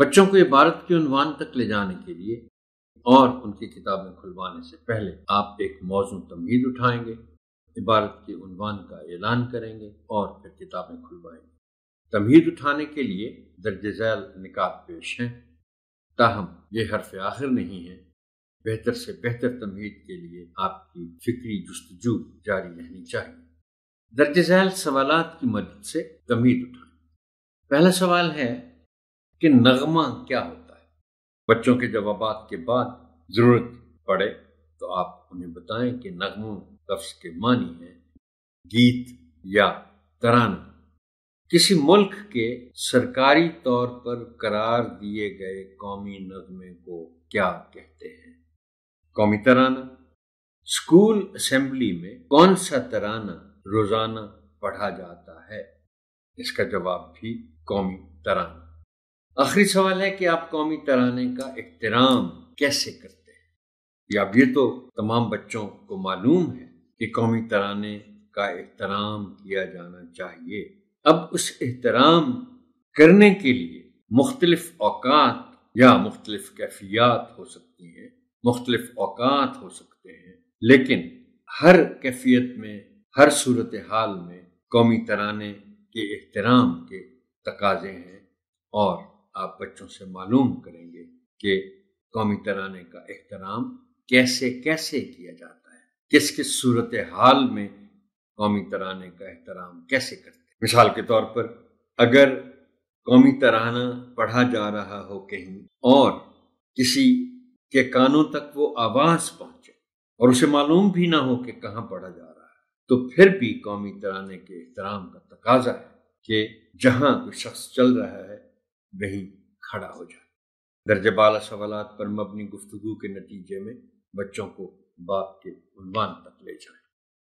بچوں کو عبارت کے عنوان تک لے جانے کے لیے اور ان کی کتابیں کھلوانے سے پہلے آپ ایک موزوں تمہید اٹھائیں گے، عبارت کے عنوان کا اعلان کریں گے اور پھر کتابیں کھلوائیں گے۔ تمہید اٹھانے کے لیے درج ذیل نکات پیش ہیں، تاہم یہ حرف آخر نہیں ہے۔ بہتر سے بہتر تمہید کے لیے آپ کی فکری جستجو جاری رہنی چاہیے۔ درج ذیل سوالات کی مدد سے تمہید اٹھائیں۔ پہلا سوال ہے کہ نغمہ کیا ہوتا ہے؟ بچوں کے جوابات کے بعد ضرورت پڑے تو آپ انہیں بتائیں کہ نغموں لفظ کے معنی ہے گیت یا ترانہ۔ کسی ملک کے سرکاری طور پر قرار دیے گئے قومی نغمے کو کیا کہتے ہیں؟ قومی ترانہ۔ اسکول اسمبلی میں کون سا ترانہ روزانہ پڑھا جاتا ہے؟ اس کا جواب بھی قومی ترانہ۔ آخری سوال ہے کہ آپ قومی ترانے کا احترام کیسے کرتے ہیں؟ یا اب یہ تو تمام بچوں کو معلوم ہے کہ قومی ترانے کا احترام کیا جانا چاہیے۔ اب اس احترام کرنے کے لیے مختلف اوقات یا مختلف کیفیات ہو سکتی ہیں، مختلف اوقات ہو سکتے ہیں، لیکن ہر کیفیت میں، ہر صورتحال میں قومی ترانے کے احترام کے تقاضے ہیں، اور آپ بچوں سے معلوم کریں گے کہ قومی ترانے کا احترام کیسے کیسے کیا جاتا ہے، کس کس صورتحال میں قومی ترانے کا احترام کیسے کرتے ہیں۔ مثال کے طور پر اگر قومی ترانہ پڑھا جا رہا ہو کہیں اور کسی کے کانوں تک وہ آواز پہنچے اور اسے معلوم بھی نہ ہو کہ کہاں پڑھا جا رہا ہے، تو پھر بھی قومی ترانے کے احترام کا تقاضا ہے کہ جہاں کوئی شخص چل رہا ہے وہیں کھڑا ہو جائے۔ درجہ بالا سوالات پر مبنی گفتگو کے نتیجے میں بچوں کو باپ کے عنوان تک لے جائیں۔